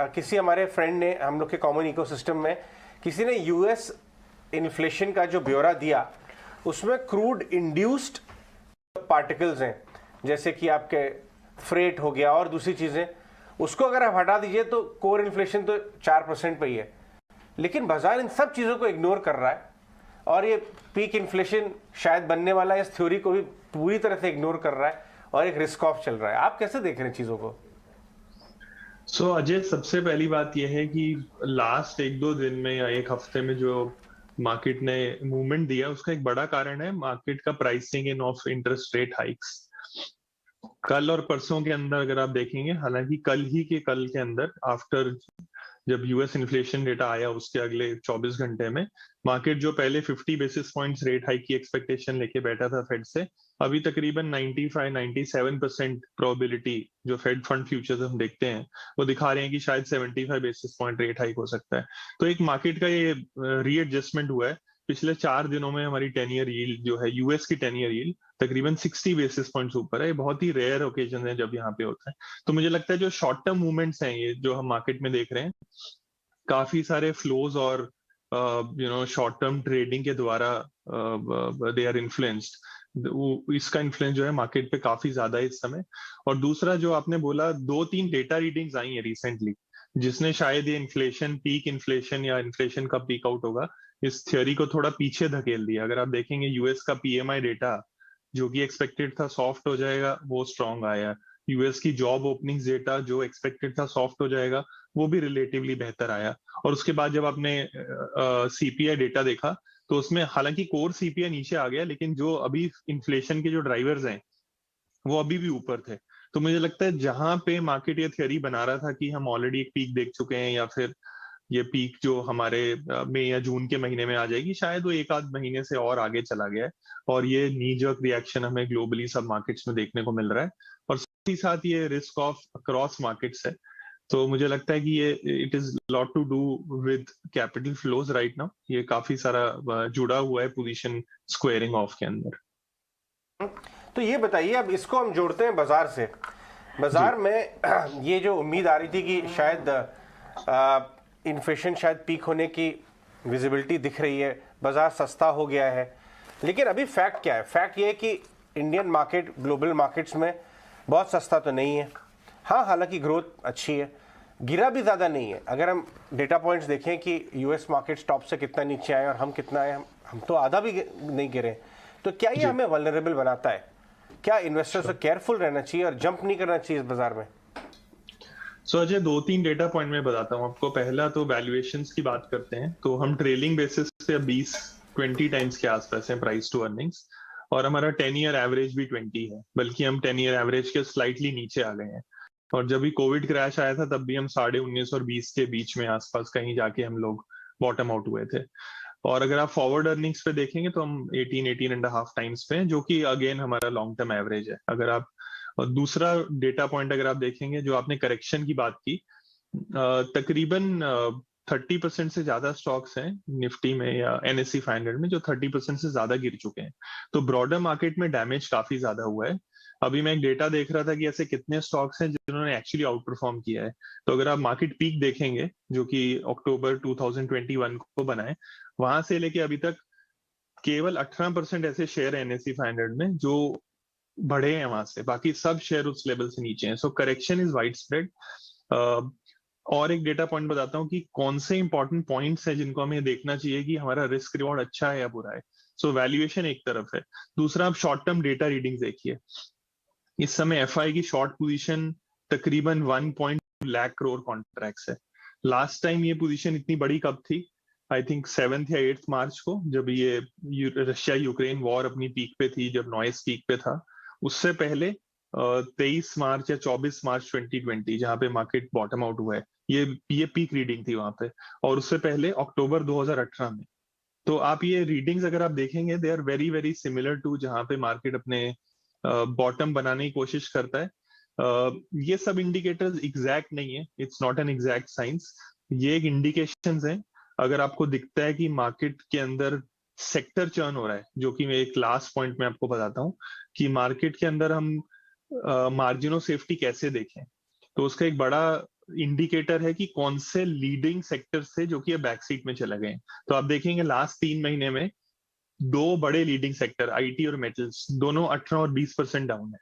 किसी हमारे फ्रेंड ने, हम लोग के कॉमन इकोसिस्टम में किसी ने यूएस इन्फ्लेशन का जो ब्यौरा दिया, उसमें क्रूड इंड्यूस्ड पार्टिकल्स हैं, जैसे कि आपके फ्रेट हो गया और दूसरी चीज़ें, उसको अगर आप हटा दीजिए तो कोर इन्फ्लेशन तो 4% पे ही है। लेकिन बाजार इन सब चीज़ों को इग्नोर कर रहा है और ये पीक इन्फ्लेशन शायद बनने वाला है, इस थ्योरी को भी पूरी तरह से इग्नोर कर रहा है और एक रिस्क ऑफ चल रहा है। आप कैसे देख रहे हैं चीज़ों को? अजय, सबसे पहली बात यह है कि लास्ट एक दो दिन में या एक हफ्ते में जो मार्केट ने मूवमेंट दिया, उसका एक बड़ा कारण है मार्केट का pricing in of interest rate hikes. कल और परसों के अंदर अगर आप देखेंगे, हालांकि कल के अंदर आफ्टर जब यूएस इन्फ्लेशन डेटा आया, उसके अगले 24 घंटे में मार्केट जो पहले 50 बेसिस पॉइंट्स रेट हाइक की एक्सपेक्टेशन लेके बैठा था फेड से, अभी तकरीबन 95-97% प्रोबेबिलिटी जो फेड फंड फ्यूचर्स हम देखते हैं वो दिखा रहे हैं कि शायद 75 बेसिस पॉइंट रेट हाइक हो सकता है। तो एक मार्केट का ये रीएडजस्टमेंट हुआ है। पिछले 4 दिनों में हमारी 10 ईयर यील्ड जो है, यूएस की 10 ईयर यील्ड तकरीबन 60 बेसिस पॉइंट्स ऊपर है। ये बहुत ही रेयर ओकेजन है जब यहाँ पे होता है। तो मुझे लगता है जो शॉर्ट टर्म मूवमेंट्स हैं, ये जो हम मार्केट में देख रहे हैं, काफी सारे फ्लोज और शॉर्ट टर्म ट्रेडिंग के द्वारा दे आर इन्फ्लुएंस्ड। इसका इन्फ्लुएंस जो है मार्केट पे काफी ज्यादा है इस समय। और दूसरा जो आपने बोला, 2-3 डेटा रीडिंग्स आई है रिसेंटली, जिसने शायद ये इन्फ्लेशन, पीक इन्फ्लेशन या इन्फ्लेशन का पीक आउट होगा, इस थ्योरी को थोड़ा पीछे धकेल दिया। अगर आप देखेंगे यूएस का पीएमआई डेटा जो कि एक्सपेक्टेड था सॉफ्ट हो जाएगा, वो स्ट्रांग आया। यूएस की जॉब ओपनिंग्स डेटा जो एक्सपेक्टेड था सॉफ्ट हो जाएगा, वो भी रिलेटिवली बेहतर आया। और उसके बाद जब आपने सीपीआई डेटा देखा, तो उसमें हालांकि कोर सीपीआई नीचे आ गया, लेकिन जो अभी इन्फ्लेशन के जो ड्राइवर्स हैं वो अभी भी ऊपर थे। तो मुझे लगता है जहां पे मार्केट ये थियरी बना रहा था कि हम ऑलरेडी एक पीक देख चुके हैं, या फिर ये पीक जो हमारे मई या जून के महीने में आ जाएगी, शायद वो एक आध महीने से और आगे चला गया है। और ये नी जर्क रिएक्शन हमें ग्लोबली सब मार्केट्स में देखने को मिल रहा है। और साथ ही साथ ये रिस्क ऑफ अक्रॉस मार्केट्स है। तो मुझे लगता है कि ये it is lot to do with capital flows right now. ये काफी सारा जुड़ा हुआ है पोजीशन स्क्वेयरिंग ऑफ के अंदर। तो ये बताइए, अब इसको हम जोड़ते हैं बाजार से। बाजार में ये जो उम्मीद आ रही थी कि शायद इन्फ्लेशन शायद पीक होने की विजिबिलिटी दिख रही है, बाजार सस्ता हो गया है, लेकिन अभी फैक्ट क्या है? फैक्ट ये है कि इंडियन मार्केट ग्लोबल मार्केट्स में बहुत सस्ता तो नहीं है। हाँ, हालांकि ग्रोथ अच्छी है, गिरा भी ज़्यादा नहीं है। अगर हम डेटा पॉइंट्स देखें कि यूएस मार्केट्स टॉप से कितना नीचे आए और हम कितना आए, हम तो आधा भी नहीं गिरे। तो क्या ये हमें वल्नरेबल बनाता है? क्या इन्वेस्टर्स को केयरफुल रहना चाहिए और जंप नहीं करना चाहिए इस बाजार में? अजय, 2-3 डेटा पॉइंट मैं बताता हूँ आपको। पहला तो वैल्यूएशंस की बात करते हैं, तो हम ट्रेलिंग बेसिस पे 20-20 टाइम्स के आसपास है प्राइस टू अर्निंग्स, और हमारा 10 ईयर एवरेज भी 20 है, बल्कि हम 10 ईयर एवरेज के स्लाइटली नीचे आ गए हैं। और जब भी कोविड क्रैश आया था, तब भी हम 19.5 और 20 के बीच में आसपास कहीं जाके हम लोग बॉटम आउट हुए थे। और अगर आप फॉरवर्ड अर्निंग्स पे देखेंगे तो हम 18-18.5 टाइम्स पे हैं, जो कि अगेन हमारा लॉन्ग टर्म एवरेज है। अगर आप दूसरा डेटा पॉइंट अगर आप देखेंगे, जो आपने करेक्शन की बात की, तकरीबन 30% से ज्यादा स्टॉक्स हैं निफ्टी में या एनएससी 500 में जो 30% से ज्यादा गिर चुके हैं। तो ब्रॉडर मार्केट में डैमेज काफी ज्यादा हुआ है। अभी मैं एक डेटा देख रहा था कि ऐसे कितने स्टॉक्स हैं जिन्होंने एक्चुअली आउट परफॉर्म किया है। तो अगर आप मार्केट पीक देखेंगे, जो कि अक्टूबर 2021 को बना है, वहां से लेके अभी तक केवल 18% ऐसे शेयर है एनएससी 500 में जो बढ़े हैं वहां से, बाकी सब शेयर उस लेवल से नीचे हैं। सो करेक्शन इज वाइड स्प्रेड। और एक डेटा पॉइंट बताता हूँ कि कौन से इंपॉर्टेंट पॉइंट्स हैं जिनको हमें देखना चाहिए कि हमारा रिस्क रिवॉर्ड अच्छा है या बुरा है। सो वैल्यूएशन एक तरफ है, दूसरा आप शॉर्ट टर्म डेटा रीडिंग देखिए। इस समय एफआई की शॉर्ट पोजीशन तकरीबन 1.2 लाख करोड़ कॉन्ट्रैक्ट्स है। लास्ट टाइम ये पोजीशन इतनी बड़ी कब थी? आई थिंक 7th या 8th मार्च को, जब ये रशिया यूक्रेन वॉर अपनी पीक पे थी, जब नॉइस पीक पे था। उससे पहले 23 मार्च या 24 मार्च 2020, जहां पे मार्केट बॉटम आउट हुआ है, ये पीक रीडिंग थी वहां पे। और उससे पहले अक्टूबर 2018 में। तो आप ये रीडिंग्स अगर आप देखेंगे, they are very very similar to जहां पे मार्केट अपने बॉटम बनाने की कोशिश करता है। ये सब इंडिकेटर्स एग्जैक्ट नहीं है, it's not an exact science. ये एक इंडिकेशंस हैं। अगर आपको दिखता है कि मार्केट के अंदर सेक्टर चर्न हो रहा है, जो कि मैं एक लास्ट पॉइंट में आपको बताता हूँ कि मार्केट के अंदर हम मार्जिन ऑफ सेफ्टी कैसे देखें, तो उसका एक बड़ा इंडिकेटर है कि कौन से लीडिंग सेक्टर से जो कि बैक सीट में चले गए हैं। तो आप देखेंगे लास्ट 3 महीने में दो बड़े लीडिंग सेक्टर आईटी और मेटल्स दोनों 18 और 20% डाउन है,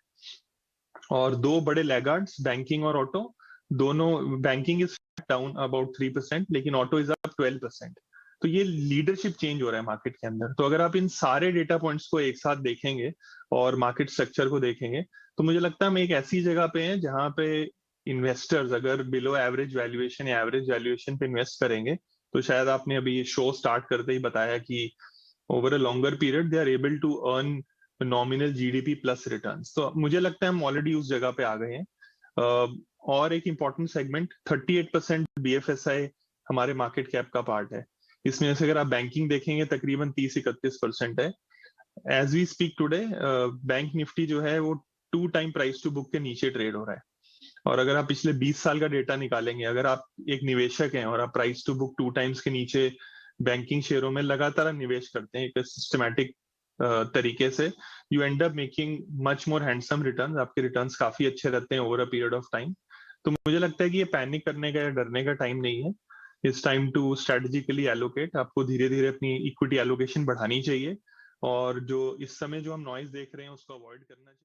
और दो बड़े लैगार्ड्स बैंकिंग और ऑटो दोनों, बैंकिंग इज डाउन अबाउट 3%, लेकिन ऑटो इज अप 12%। तो ये लीडरशिप चेंज हो रहा है मार्केट के अंदर। तो अगर आप इन सारे डेटा पॉइंट्स को एक साथ देखेंगे और मार्केट स्ट्रक्चर को देखेंगे, तो मुझे लगता है हम एक ऐसी जगह पे हैं जहां पे इन्वेस्टर्स अगर बिलो एवरेज वैल्यूएशन या एवरेज वैल्यूएशन पे इन्वेस्ट करेंगे, तो शायद आपने अभी ये शो स्टार्ट करते ही बताया कि over a longer period they are able to earn nominal GDP plus returns. तो मुझे लगता है हम ऑलरेडी उस जगह पे आ गए हैं। और एक इंपॉर्टेंट सेगमेंट 38% बीएफएसआई हमारे मार्केट कैप का पार्ट है। इसमें से अगर आप बैंकिंग देखेंगे तकरीबन 30-31% है। As we speak today bank Nifty जो है वो 2 टाइम प्राइस टू बुक के नीचे ट्रेड हो रहा है। और अगर आप पिछले 20 साल का डेटा निकालेंगे, अगर आप एक निवेशक हैं और आप प्राइस टू बुक 2 टाइम्स के नीचे बैंकिंग शेयरों में लगातार निवेश करते हैं एक सिस्टमैटिक तरीके से, you and up making much more handsome return. आपके रिटर्न काफी अच्छे रहते हैं over a period of time. तो मुझे लगता है कि ये पैनिक करने का या डरने का टाइम नहीं है। It's time to strategically allocate. आपको धीरे धीरे अपनी इक्विटी एलोकेशन बढ़ानी चाहिए, और जो इस समय जो हम नॉइज देख रहे हैं उसको अवॉइड करना चाहिए।